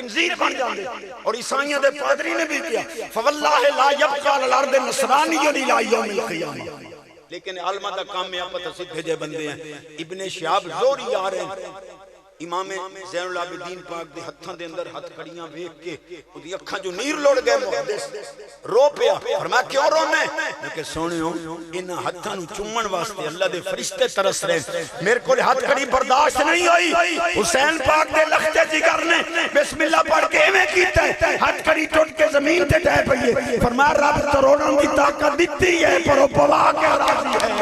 खिंजीर बन जाते। और ईसाइयों के पादरी ने भी किया फवल्लाहि ला यबका अलल अर्द नसरानियुन इला यौमिल क़ियामा। लेकिन आलमा का काम है आप सीधे जे बंदे हैं। इब्ने शिहाब ज़ोहरी आ रहे हैं इमाम ज़ैनुल आबिदीन पाक दे हत्थां दे अंदर हथकड़ियां वेख के उदी अखां जो नीर लुढ़ गए। मुहद्दिस रो पिया। फरमाया क्यों रोने? मैं कह सुनियो इन्हां हत्थां नु चुम्मण वास्ते अल्लाह दे फरिश्ते तरस रहे। मेरे को हथकड़ी बर्दाश्त नहीं हुई। हुसैन पाक दे लखते जिगर ने बिस्मिल्लाह पढ़ के एवें कीता हथकड़ी टुट के जमीन ते ढह पई है। फरमाया रब तरोड़न दी ताकत दित्ती है पर ओ पवा के राजी है।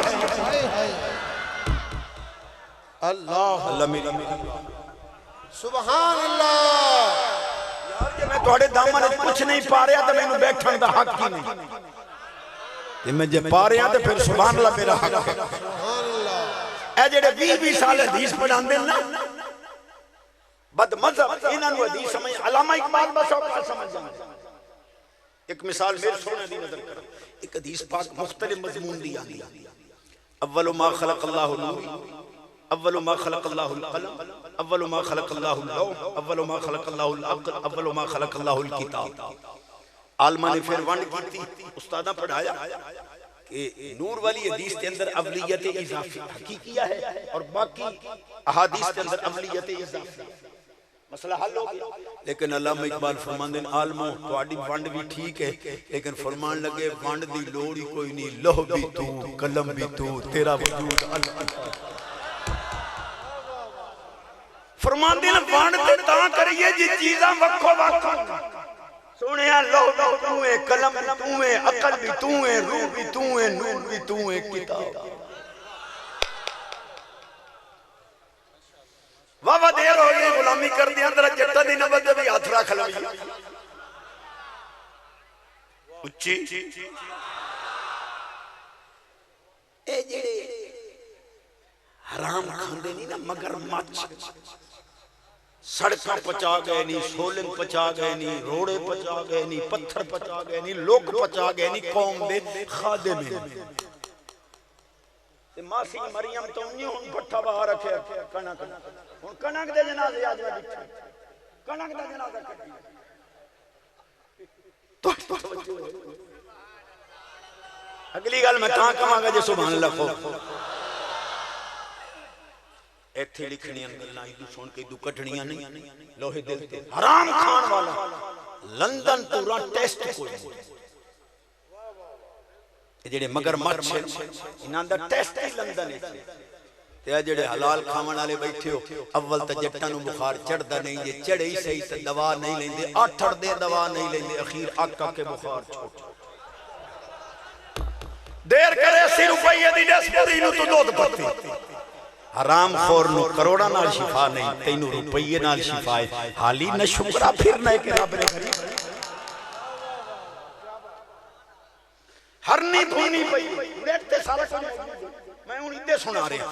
अल्लाह सुभान अल्लाह। यार जे मैं थोड़े दामन कुछ नहीं पा रहा तो मैनू बैठन दा हक ही नहीं ते मैं जे पा रहा तो फिर सुभान अल्लाह मेरा हक है। सुभान अल्लाह। ए जेड़े 20-20 साल हदीस पढ़ांदे ना बद मजहब इन्हां नु हदीस समझ अल्लामा इकबाल बस औखा समझ जांदे। एक मिसाल मेरे सोने दी नजर कर। एक हदीस पाक मुख्तलिफ मजमून दी आंदी अव्वलु मा खलक़ल्लाहु नूर अव्वलु मा खलक़ल्लाहुल क़लम अव्वलु मा खलक़ल्लाहुल लौह अव्वलु मा खलक़ल्लाहुल अक़ल अव्वलु मा खलक़ल्लाहुल किताब। आलमा ने फिर वंड की उस्तादा पढ़ाया कि नूर वाली हदीस के अंदर अवलियत इजाफी हकीकिया है और बाकी अहादीस के अंदर अवलियत इजाफी मसला हल हो गया। लेकिन अल्लामा इकबाल फरमांदे ने आलमो तुहाडी वंड भी ठीक है लेकिन फरमान लगे वंड दी लोड़ ही कोई नहीं। लौह भी तू कलम भी तू तेरा वजूद अल्लाह। फरमांदे ने वंड ते तां करिए जी चीज़ां वक्खो वक्ख सुनिया। लौह भी तू है कलम भी तू है अकल भी तू है रूह भी तू है नूर भी तू है किताब। वाह देर हो गई गुलामी कर दी अंदर जट्टा दी नबत भी हाथ रख लगी उच्ची। ए जेड़े हराम खांदे नहीं ना मगर मच सड़का पचा गए नहीं सोलन पचा गए नहीं रोड़े पचा गए नहीं पत्थर पचा गए नहीं लोग पचा गए नहीं कौम दे खादे में ते मासी मरियम तो नहीं हुन भट्ठा बाहर रखे कणक हुन कणक दे जनाजे आज मैं दिखे कणक दा जनाजा कटी तो अगली गल मैं कहां कमांगा जे सुभान अल्लाह को इत्थे लिखणियां गल्लां इदू सुन के इदू कटणियां नहीं। लोहे दिल ते हराम खान वाला लंदन पूरा टेस्ट कोई जेड़े मगर मच्छ इन्हां दा टेस्ट ही लंदन है ते जेड़े हलाल खावन वाले बैठे हो अव्वल ते जट्टां नु बुखार चढ़दा नहीं जे चढ़े ही सही ते दवा नहीं लेंदे 8 दे दवा नहीं लेंदे अखीर आका के बुखार छोड़ देर करे 80 रुपए दी डेस्परी नु तो दूध पत्ती हराम खोर नु करोड़ा नाल शिफा नहीं तैनू रुपये नाल शिफा है। हाली न शुक्रा फिर न के रब ने करी हरनी भूनी पई नेट ते सारा कुछ मैं हुन इदे सुना रहा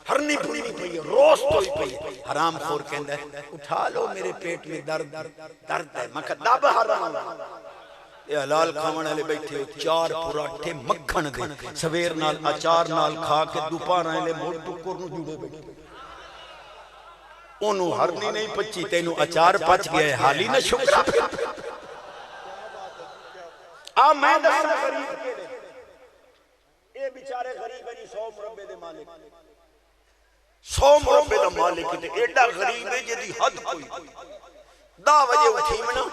हरनी भूनी पई रोज तो ही पई। हराम खोर कहंदा उठा लो मेरे पेट में दर्द दर्द है मैं दब हराम ये हलाल खावन वाले बैठे हो 4 पराठे मक्खन दे सवेर नाल अचार नाल खा के दोपहर वाले मोड़ टुकर नु जुड़े बैठे ओनू हरनी नहीं पची तेनू अचार पच गया है। हाली ना शुक्र आ मैं दसना गरीब ए बेचारे गरीब है जी 100 मुरब्बे दे मालिक 100 मुरब्बे दा मालिक ते एडा गरीब है जेदी हद कोई 10 बजे उठी मना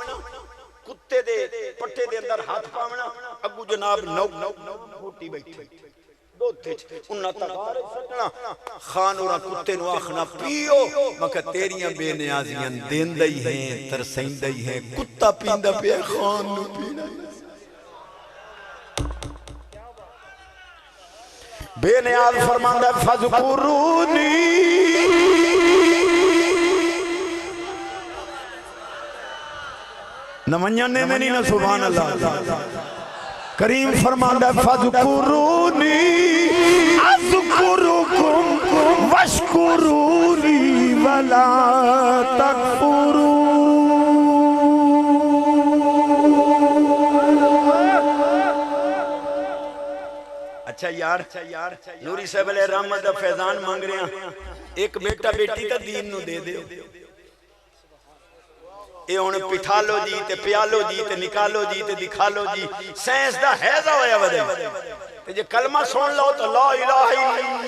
कुत्ते दे पट्टे दे अंदर हाथ पावना अगू जनाब नौ रोटी बैठी दोथे उन्ना तगार सटना खान और कुत्ते नु आखना पियो मका तेरियां बेनियाजियां देंदा ही है तरसैंदा ही है कुत्ता पींदा पे खान नु पीना बेनियाज फरमांदा फज़कुरूनी नमन्याने में नहीं ना सुभान अल्लाह करीम फरमांदा फज़कुरूनी अज़कुरुकुम वशकुरूनी वला तकफुरू। अच्छा यार नूरी साहब अले रहमत दा फैजान मांग रहे हैं एक बेटा बेटी ता दीन नु दे दे ये हुण पिठालो जी ते पियालो जी ते निकालो जी ते दिखालो जी साइंस दा हैजा होया वदे ते जे कलमा सुन लो तो ला इलाहा इल्लल्लाह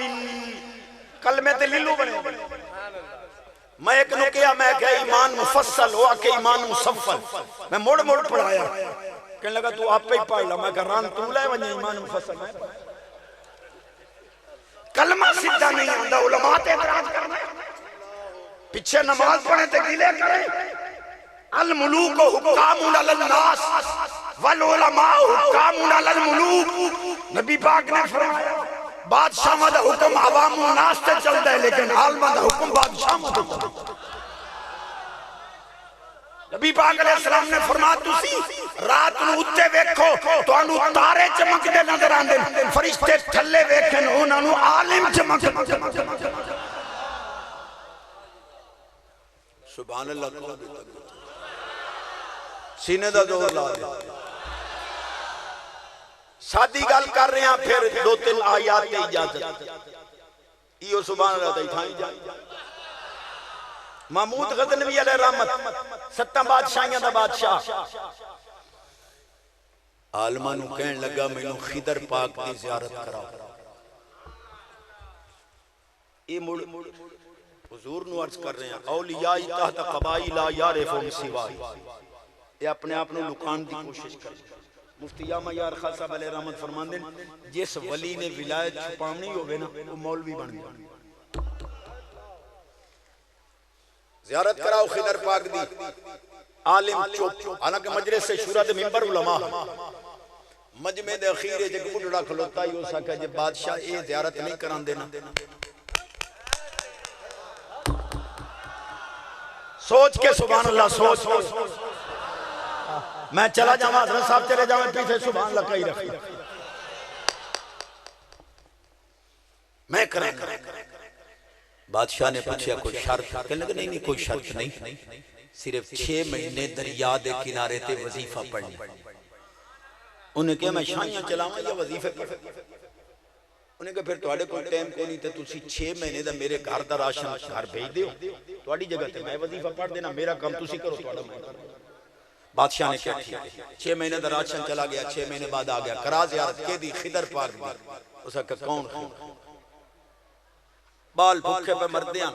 कलमे ते लिल्लू बने। मैं एक नु किया मैं क्या ईमान मुफस्सल हो के ईमान मुसफ्फल मैं मोड़ मोड़ पढ़ाया कहने लगा तू आपे ही पढ़ ला मैं कह रान तू ले वने ईमान मुफस्सल मैं कलमा सीधा नहीं आंदा उलमा ते इतराज करना पीछे नमाज पढ़े ते गिले करे अल मुलूक हुक्कामुन अलल नास वल उलमा हुक्कामुन अलल मुलूक नबी पाक ने फरमाया बादशाह दा हुक्म अवामुन नास ते चलदा है लेकिन आलमा दा हुक्म बादशाह दा चलदा। नबी पाक अलैहिस्सलाम ने फरमाया तुसी रात नु उत्ते वेखो तुहानू तारे चमकदे नजर आंदे फरिश्ते थल्ले वेखन उन्हां नु आलिम चमकदे। सुभान अल्लाह सीने दा जोर ला दे सादी गल कर रहे हैं फिर दो तीन आयात की इजाजत इहो सुभान अल्लाह दा थाई जा महमूद गजनवी अलैहि रहमत सत्ता बादशाहियां दा बादशाह आलमा नु कहन लगा मैनू खिदर पाक दी ज़ियारत कराओ। ये मुड़ हुजूर नु अर्ज कर रहे हैं औलिया तहत कबाइल ला यारिफुम सिवा ये अपने आप नु लुकान दी कोशिश कर। मुफ्ती यामा यार खान साहब अलैहि रहमत फरमांदे जिस वली ने विलायत छुपावनी होवे ना वो मौलवी बन गया। ज़ियारत कराओ खिदर पाक दी आलिम चुप हालांकि मजलिस से शुरा दे मिंबर उलमा मजमे दे अखीर च एक बुढ़ड़ा खलोता ही हो सके जे बादशाह ये ज़ियारत नहीं करांदे ना सोच के सुभान अल्लाह सोच मैं चला जावा हजरत साहब चले जावे पीछे सुभान अल्लाह कही रखी मैं करें बादशाह ने पूछा कोई शर्त कहने लगे नहीं कोई शर्त नहीं सिर्फ 6 महीने दरिया के किनारे ते वजीफा पढ़ना। उन्हें कहा मैं शाहियां चलावा या वजीफे पढ़ उन्हें कहा फिर तुहाडे कोल टाइम कोई नहीं ते तुसी 6 महीने दा मेरे घर दा राशन घर भेज दियो तुहाडी जगह ते मैं वजीफा पढ़ देना मेरा काम तुसी करो तुहाडा मैं करूं। बादशाह ने कहा ठीक है 6 महीने दा राशन चला गया 6 महीने बाद आ गया करा ज़ियारत के दी खिदर पाक दी उसका कौन बाल भूखे पे मरदियां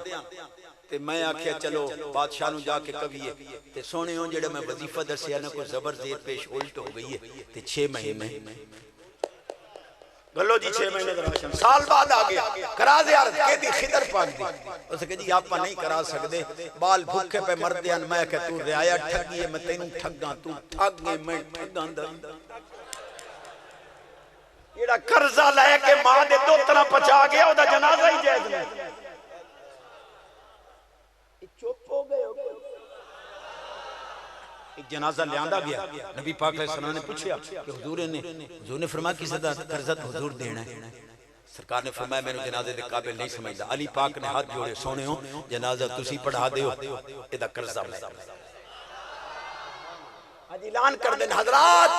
ते मैं आख्या चलो बादशाह नु जाके कविए ते सोने हो जेड़े मैं वजीफा दसिया ना कोई जबर जेर पेश उल्ट हो गई है ते 6 महीने गल्लो जी 6 महीने का राशन साल बाद आ गया करा ज़ियारत के दी खिदर पाक दी उसे कह जी आपा नहीं करा सकदे बाल भूखे पे मरदियां मैं कह तू रियाया ठगी है मैं तेनू ठगा तू ठग गए मैं ठगांदा जेड़ा कर्जा लेके मां दे दोतरा पचा गया ओदा जनाजा ही जायज नहीं चुप हो गए एक जनाजा लियांदा गया नबी पाक अलैहिस्सलाम ने पूछा कि हुजूर ने फरमाया किस दा कर्जा हुजूर देना है सरकार ने फरमाया मैंने जनाजे दे काबिल नहीं समझदा अली पाक ने हाथ जोड़े सोने हो जनाजा तुसी पढ़ा दियो एदा कर्जा मैं आज ऐलान कर देन हजरात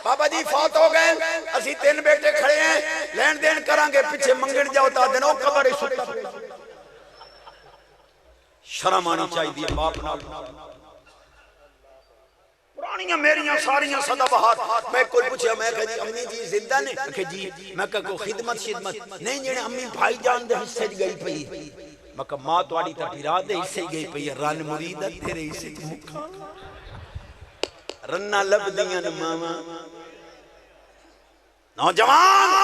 बाबा जी फौत हो गए असि 3 बेटे खड़े हैं लेन देन करांगे पीछे मंगण जाओ ता दिन ओ कब्र सुता शर्म आनी चाहिए बाप नाल पुरानियां मेरियां सारियां सदाबहार मैं कोई पूछया मैं कह जी अम्मी जी जिंदा ने कह जी मैं कह को खिदमत नहीं जेने अम्मी भाईजान दे हिस्से गई पई मैं कह मां तोड़ी ता रात दे हिस्से गई पई रन मुरीद तेरे हिस्से च मुखा रन्ना लबदियां न मामा नौजवान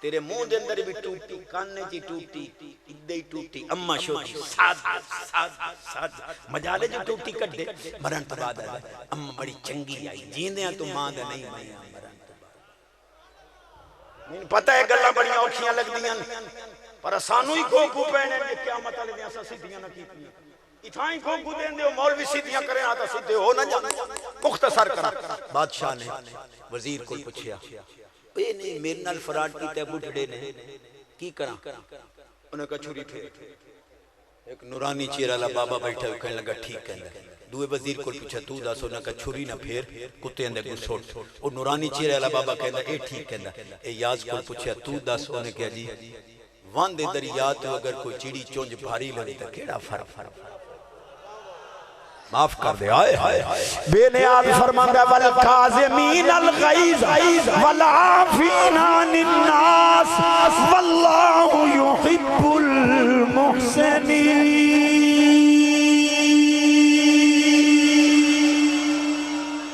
तेरे मुंह दे अंदर भी टूटी काने ची टूटी इदे ही टूटी अम्मा छोटी साद साद साद मजाले जो टूटी कड्डे मरण तो बाद अम्मा बड़ी चंगी आई जींदे तू मां दे नहीं मई मरण तो बाद मैनू पता है गल्लां बड़ी औखियां लगदियां पर सानू ही गोगू पैने जे क़यामत वाले दिन असां सीधियां ना कीतियां इथाई गोगू देंदे हो मौलवी सीधियां करे आ तो सीधे हो ना जाने मुख्तसर कर बादशाह ने वजीर को पूछया ए नहीं मेरे नाल फराड कीता बुढ़ड़े ने की करा उन्हें कहा छुरी फेर एक नूरानी चेहरा वाला बाबा बैठा कहने लगा ठीक कहंदा दूए वजीर को पूछा तू दस उन्हें कहा छुरी ना फेर कुत्ते दे गुस्सोट ओ नूरानी चेहरे वाला बाबा कहंदा ए ठीक कहंदा ए याज को पूछा तू दस उन्हें कहा जी वांदे दरिया तो अगर कोई चिड़ी चुंझ भारी लगे तो केड़ा फर्क माफ कर दे। आए हाय बेनियाज फरमांदा वल काज़िमीन अल गैज़ वल आफीना अनिन नास वल्लाहु युहिब्बुल मुहसिनीन।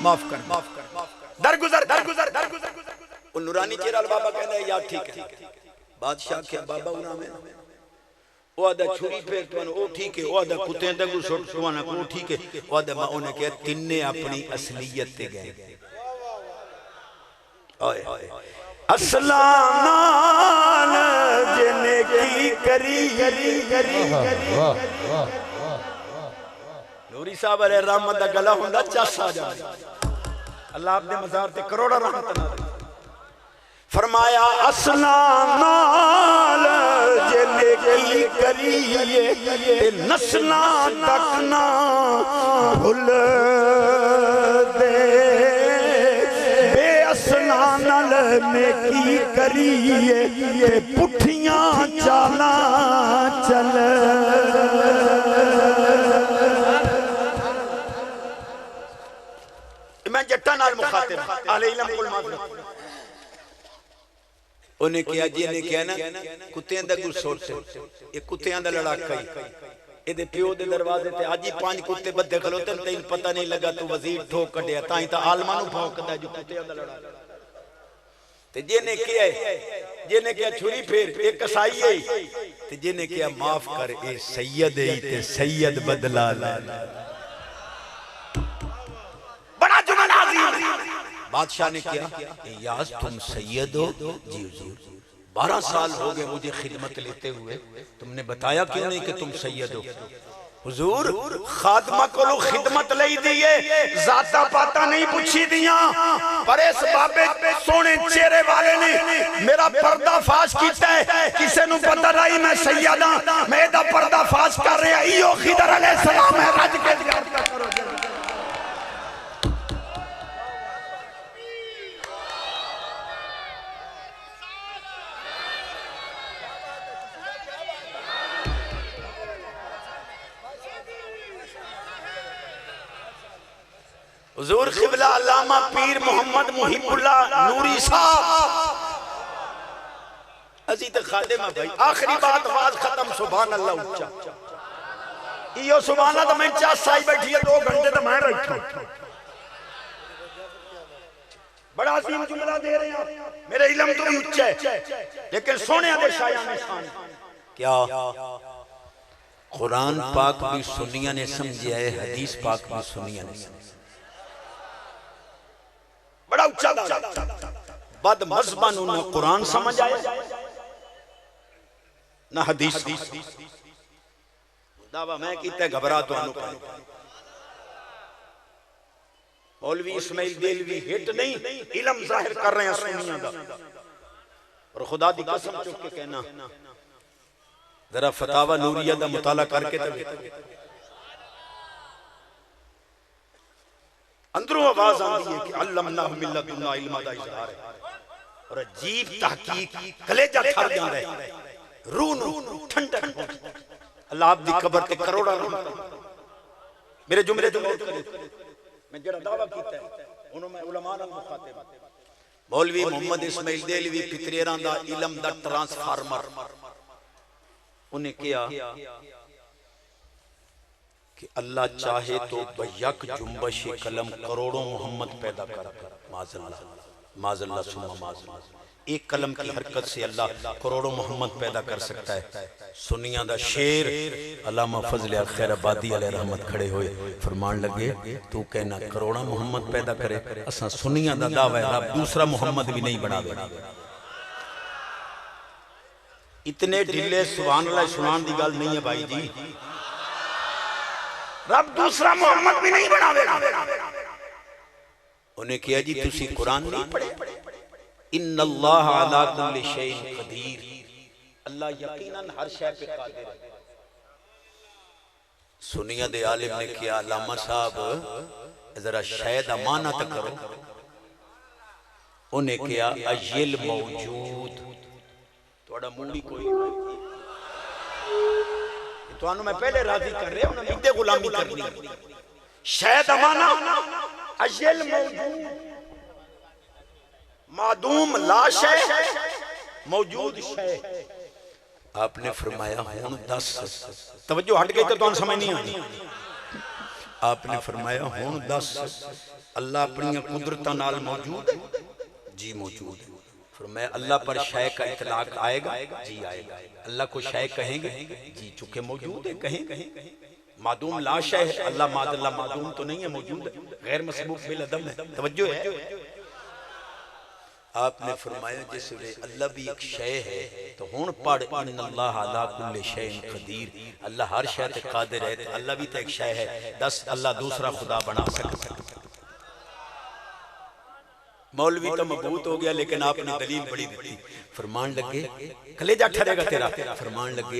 माफ कर दरगुजर वो नूरानी चेहरा बाबा कहना है यार ठीक है बादशाह क्या बाबा उना में ओ आदा छुरी फेर तो ओ ठीक है ओ आदा कुत्ते दा गु सुट सुना को ठीक है ओ आदा मां ने कहा तिन्ने अपनी असलियत ते गए ओए असलाम जने की करी नूरी साहब अरे रहमत दा गला हुंदा चस आ जा अल्लाह अपने मज़ार ते करोड़ा रहमत ना फरमाया असलाम जने की करिए ते नस्ला तक ना भूल दे बे असलाम ने की करिए ते पुठियां चाला चल मैं जट्टा नाल मुखातिब अहले इल्म कुल माफी उन्हें किया जी ने किया ना कुत्तियां दा गुस्सा ये कुत्तियां दा लड़ाका ही एदे प्यो दे दरवाजे ते आज ही 5 कुत्ते बद्दे खलोते तैन पता नहीं लगा तू वजीर ठोक कढिया ताई ता आलमा नु भौंकदा जो कुत्तियां दा लड़ाका ते जेने किया छुरी फेर एक कसाई है ते जेने किया माफ कर ए सैयद है ते सैयद बदला ला बड़ा जुमन अजीम बादशाह ने किया यास तुम सैयद हो जी 12 साल हो गए मुझे खिदमत लेते हुए तुमने बताया क्यों नहीं कि तुम सैयद हो हुजूर खादमा को खिदमत लई दिए जाता पाता नहीं पूछी दिया पर इस बाबे सोने चेहरे वाले ने मेरा पर्दाफाश कीता है किसे नु पता नहीं मैं सैयद हां मैं दा पर्दाफाश कर रहा इयो खिदर अलैहि सलाम है रज के करता करो हुजूर क़िबला अल्लामा पीर मोहम्मद मुहिबुल्लाह नूरी साहब अजी ते खादिम है भाई आखिरी बात आवाज खत्म सुभान अल्लाह उच्चा इयो सुभान अल्लाह तो मैं चास साई बैठी है 2 घंटे तो मैं बैठा बड़ा अजीम जुमला दे रहे हैं मेरे इल्म तो उच्चा है लेकिन सोने दे शायान निशान क्या कुरान पाक भी सुन्नियां ने समझा है हदीस पाक भी सुन्नियां ने बड़ा उच्चा बद मज़हबा नु ना कुरान समझ आया ना हदीस दावा मैं कीता घबरा तो मौलवी इस्माइल देलवी हिट नहीं इल्म जाहिर कर रहे हैं सुन्नियों का और खुदा दी कसम चुक के कहना जरा फतावा नूरिया दा मुताला करके तो अंदरों आवाज आती है कि अल्लमनाहु मिल्लतुना इल्मा दा इजहार है और अजीब तहकीक कलेजा ठर जांदा है रूह नु ठंडक अल्लाह आप दी कब्र ते करोड़ा मेरे जुमले मैं जरा दावा कीता है उन्हों मैं उलमा नाल मुखातिब मौलवी मोहम्मद इस्माइल देलवी पितरेरां दा इल्म दा ट्रांसफार्मर उन्हें किया कि अल्लाह चाहे तो बयक जुम्बश कलम करोड़ों मोहम्मद पैदा कर माज़अल्लाह सुम्मा माज़अल्लाह एक कलम की हरकत से अल्लाह करोड़ों मोहम्मद पैदा कर सकता है सुन्नियां दा शेर अल्लामा फजल खैराबादी अलैहि रहमत खड़े हुए फरमान लगे तू कहना करोड़ों मोहम्मद पैदा करे असा सुन्नियां दा दावा है रब दूसरा मोहम्मद भी नहीं बना देना इतने ढिले सुभान अल्लाह सुनान दी गल नहीं है भाई जी रब दूसरा मोहम्मद भी नहीं बनावेगा उन्हें किया जी तुसी कुरान नहीं पढ़े इन्नल्लाह अला कुल्लि शैइन कदीर अल्लाह यकीनन हर शय पे कादिर है सुनिया दे आलिम ने किया अल्लामा साहब जरा शायद माना तो करो उन्हें किया अय्यल मौजूद थोड़ा मुंडी कोई तो मैं पहले राजी कर रहे उन्हें गुलामी करनी शायद अमाना अजल मौजूद मादूम लाश है मौजूद शय। आपने फरमाया हुन 10 तवज्जो हट गई तो तुम समझ नहीं आनी। आपने फरमाया हुन 10 अल्लाह अपनी कुदरत नाल मौजूद जी मौजूद। फरमाया अल्लाह पर शय का इतलाक आएगा जी आएगा। अल्लाह को शय कहेंगे जी चुके मौजूद है कहेंगे। मादूम लाश है अल्लाह मादल्ला मादूम तो नहीं है मौजूद है गैर मसबूक बिल अदम है। तवज्जो है। आपने फरमाया जिसमें अल्लाह भी एक शय है तो हुन पढ़ इन्नल्लाह अला कुल्लि शैइन कदीर। अल्लाह हर शय पे कादिर है। अल्लाह भी तो एक शय है। 10 अल्लाह दूसरा खुदा बना सकता है। मौलवी तो मबूत हो गया लेकिन आपने दलील बड़ी दी। फरमान लगे कलेजा ठरेगा तेरा। फरमान लगे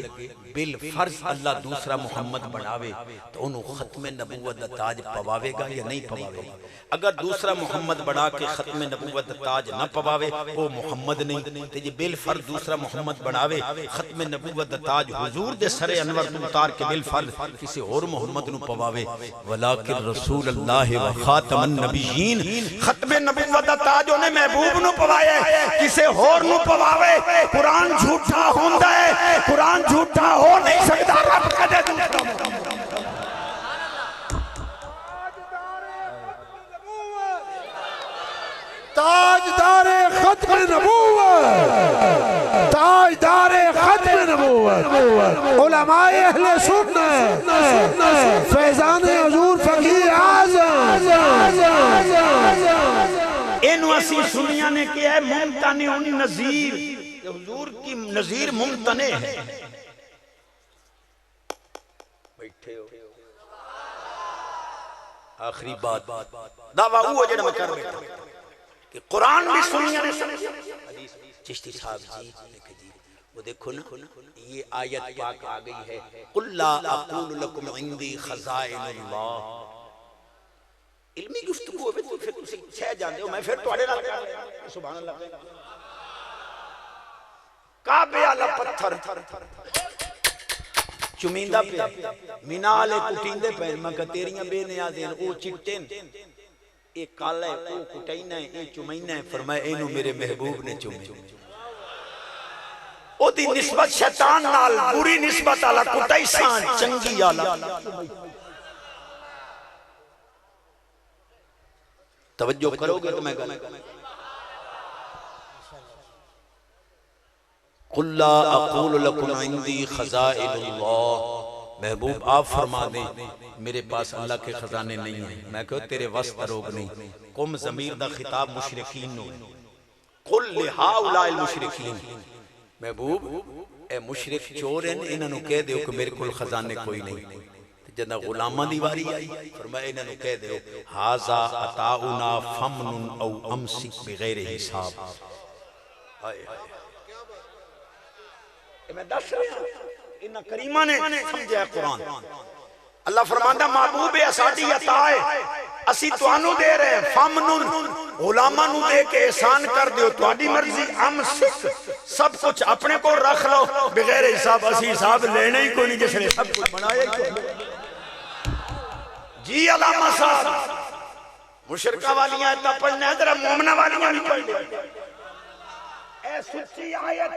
बिल फर्ज अल्लाह दूसरा मोहम्मद बनावे तो उन्होंने खत्म नबूवत दा ताज पवावेगा या नहीं पवावेगा। अगर दूसरा मोहम्मद बना के खत्म नबूवत दा ताज न पवावे वो मोहम्मद नहीं। ते जे बिल फर्ज दूसरा मोहम्मद बनावे खत्म नबूवत दा ताज हुजूर दे सरे अनवर तो उतार के बिल फर्ज किसी और मोहम्मद नु पवावे। वलाकिन रसूल अल्लाह व खातमन नबिय्यीन खत्म नबूवत दा ताज उन्हें महबूब नु पवाया किसी होर नु पवावे। कुरान झूठा होंदा है। कुरान झूठा हो नहीं सकता। रब कदे दूसरा ताजदारे खत्म नबूवत ताजदारे खत्म नबूवत उलमाए अहले सुन्नत फैजान हुजूर फकीर आज़म इनु असी सुनिया ने किया है मुमतने उन नजीर हुजूर की नजीर मुमतने है। बैठे हो आखिरी बात दावा वो जेड़ा मैं कर बैठा कि कुरान भी सुनिया ने चिश्ती साहब जी वो देखो ना ये आयत पाक आ गई है कुल्ला अक़ूलु लकुम इंदी खज़ाइनुल्लाह। इल्मी गुफ्तगू होवे तो फिर तुसी छह जानदे हो मैं फिर तुहाडे नाल सुभान अल्लाह। काबे वाला पत्थर चुमिंदा पे मीना वाले कुटिंदे पे मैं कह तेरियां बेनियाज़ें ओ चिट्टे ए काला है ओ कुटैना है ए चुमैना है। फरमाया इनु मेरे महबूब ने चुमे। ओदी निस्बत शैतान नाल बुरी निस्बत वाला कुटैसान चंगी वाला। तवज्जो करोगे तो मैं गल कुल्ला अक़ूलु लकुम इंदी खज़ाइनुल्लाह। महबूब आप फरमा दें मेरे पास अल्लाह के खजाने नहीं है। मैं कहो तेरे वस रोग नहीं। कुम ज़मीर दा खिताब मुशरिकीन नो कुल लिहाउलाइल मुशरिकीन। महबूब ए मुशरिक चोर हैं इन्हां नु कह दियो कि मेरे कोल खजाने कोई नहीं। जदा गुलामां दी वारी आई फरमाया इन्हां नु कह दियो हाज़ा अताउना फमनुन औ अमसिक बगैर हिसाब। हाय मैं दस रहा इन करीमा ने समझा कुरान। अल्लाह फरमांदा महबूब है साडी अता है असी तुहानू दे रहे हैं फमनुन गुलामां नु दे के एहसान कर दियो तुहाडी मर्जी। अमसिक सब कुछ अपने को रख लो बगैर हिसाब। असी हिसाब लेना ही कोई नहीं जिसने सब कुछ बनाया ही जी। अलामा साहब मुशरिका वालियां आयत पढ़ना है जरा मोमिना वालियां भी पढ़ ले। ए सच्ची आयत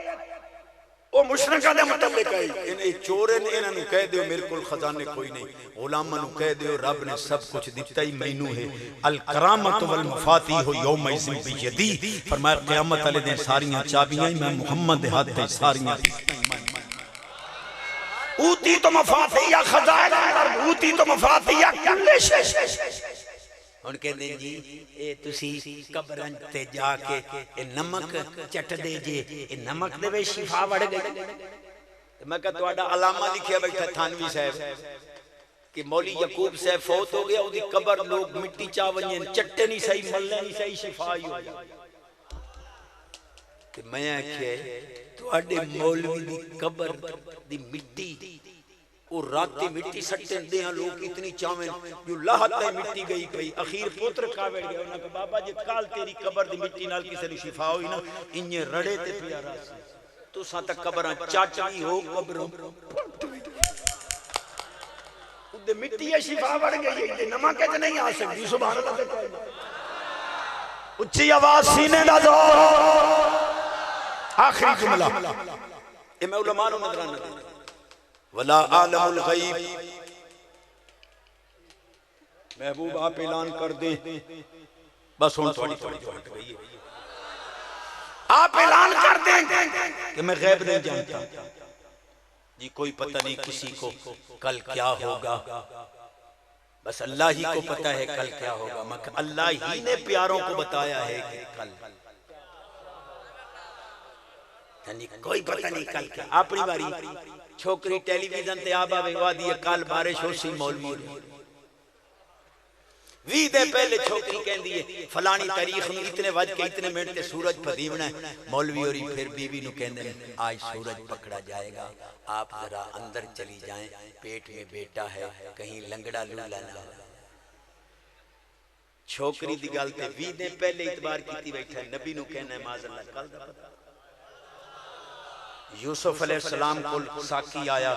ओ मुशरिका दे मुतल्लिक है। इन्हें चोर ने इन्हां नु कह दियो मेरे कोल खजाने कोई नहीं। गुलामां नु कह दियो रब ने सब कुछ दिता ही मैनू है। अल करामत वल मफातिह यौम इज़िन बियदी। फरमाया क़यामत वाले दिन सारियां चाबियां मैं मुहम्मद दे हाथ ते सारियां। ऊती तो मफातिह खजाइन ऊती तो मफातिह कुल्ल शै। हुण कहंदे जी ए तुसी कब्रां ते जाके ए नमक चट दे जे ए नमक दे वे शिफा वड़ गई। ते मैं कह तुहाडा अलामा लिखिया बैठा थानवी साहब कि मौली यकूब साहब फौत हो गया ओदी कब्र लोग मिट्टी चा वणन चट्टे नहीं सही मलने नहीं सही शिफा ही हो जाए। ते मैं आख्या तुहाडे मौलवी दी कब्र दी मिट्टी और राती मिट्टी सट्टे दे लोग इतनी चावें जो लाहते मिट्टी गई कई अखीर पुत्र का बैठ गया उन्हें कहा बाबा जी काल तेरी कब्र दी मिट्टी नाल किसे नु शिफा होई ना इन्ने रड़े ते पिया रास तुसा तक कब्रां चाचवी हो कब्रों ते मिट्टी है शिफा बढ़ गई है नमक च नहीं आ सकती सुभान अल्लाह उच्ची आवाज सीने दा जोर आखिरी जुमला ये मैं उलमा नु नजराना दे वला आलमुल गैब महबूब आप ऐलान कर दे बस हुन थोड़ी थोड़ी जो हट गई है आप ऐलान कर दें कि मैं गैब नहीं जानता जी कोई पता नहीं किसी को कल क्या होगा बस अल्लाह ही को पता है कल क्या होगा मगर अल्लाह ही ने प्यारों को बताया है कि कल यानी कोई पता नहीं कल क्या अपनी बारी छोकरी टेलीविजन ते आबा विवा दी कल बारिश हो सी मौलवी 20 दिन पहले छोकरी कहती है फलानी तारीख में इतने बज के इतने मिनट ते सूरज पदीवना है मौलवी और फिर बीवी नु कहंदे ने आज सूरज पकड़ा जाएगा आप जरा अंदर चली जाएं पेट में बेटा है कहीं लंगड़ा लूला ना छोकरी दी गल ते 20 दिन पहले इतबार कीती बैठा है नबी नु कहना है माज़अल्लाह कल दा पता यूसुफ अलैहिस्सलाम को साकी आया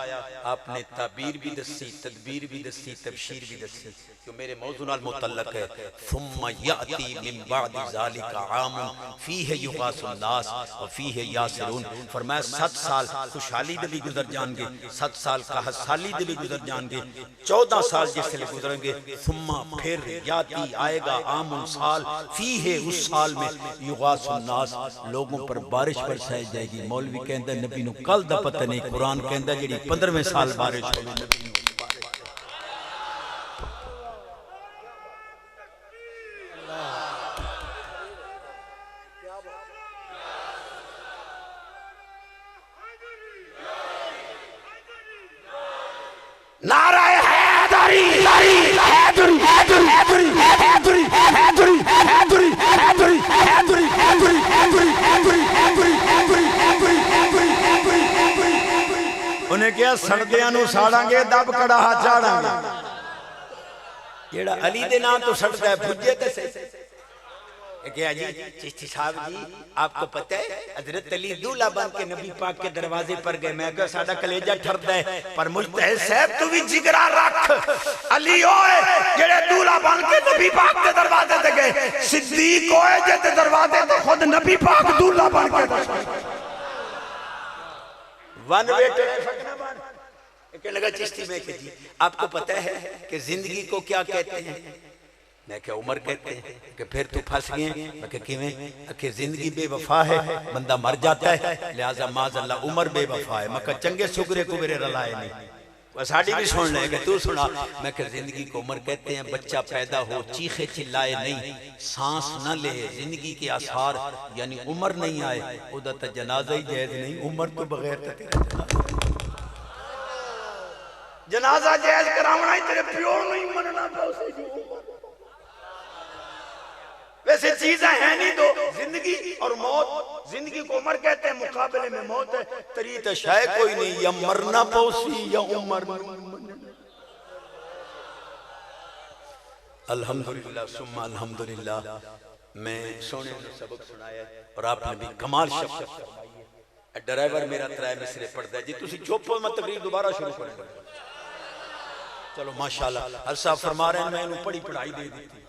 आपने ताबीर भी दसी तदबीर भी दसी तबशीर भी दसी जो मेरे मौजू नाल मुतल्लक है सुम्मा याती मिन बादी ज़ालिका आमुन फीहि युगासुन नास व फीहि यासिरून फरमाया 7 साल खुशहाली दे भी गुजर जाएंगे 7 साल का हसाली दे भी गुजर जाएंगे 14 साल जिससे गुजरेंगे सुम्मा फिर याती आएगा आमुन साल फीहि उस साल में युगासुन नास लोगों पर बारिश बरसाई जाएगी मौलवी कहंदा नबी नु कल दा पता नहीं कुरान कहंदा जेडी 15वें साल बारिश होगी नबी नु नाराए हैदरी हैदरी हैदरी हैदरी हैदरी हैदरी हैदरी हैदरी हैदरी हैदरी हैदरी हैदरी हैदरी हैदरी हैदरी हैदरी उन्हें क्या सड़दियां नु साड़ांगे दब कड़ाहा चाड़ांगे जेड़ा अली दे नाम तो सड़दा है भुजे ते सही क्या जी चिश्ती साहब जी आपको पता है हजरत अली दूल्हा बन के नबी पाक के दरवाजे पर गए मैं कहा साडा कलेजा ठरदा है पर मुजतहिद साहब तू भी जिगरा रख अली ओए जेड़े दूल्हा बन के नबी पाक के दरवाजे ते गए सिद्दीक ओए जे दरवाजे ते खुद नबी पाक दूल्हा बन के वन बेटे सकना बन के लगा चिश्ती में के जी आपको पता है कि जिंदगी को क्या कहते हैं मैं क्या उम्र कहते हैं कि फिर तू फंस गए मैं क्या किवें कि जिंदगी बेवफा है बंदा मर जाता है लिहाजा माज़अल्लाह उम्र बेवफा है मैं क्या चंगे सुगरे कुबरे रलाए नहीं साड़ी भी सुन ले कि तू सुना मैं क्या जिंदगी को उम्र कहते हैं बच्चा पैदा हो चीखे चिल्लाए नहीं सांस न ले जिंदगी के आसार यानी उम्र नहीं आए उदा तो जनाजा ही जायज नहीं उम्र तो बगैर जनाजा जायज करावना ही तेरे प्यो नहीं मनना वैसे चीजें हैं नहीं दो जिंदगी और मौत जिंदगी को उम्र कहते हैं मुकाबले में मौत है तरीत शाय कोई नहीं या मरना पौसी या उम्र अल्हम्दुलिल्लाह सुम्मा अल्हम्दुलिल्लाह मैं सोने ने सबक सुनाया और आपने भी कमाल शब्द फरमाई है ड्राइवर मेरा तराय मिसरे पढ़दा है जी तुसी चुप हो मैं तकरीर दोबारा शुरू कर चलो माशाल्लाह हर साहब फरमा रहे हैं मैं इन्हें पढ़ी पढ़ाई दे दी थी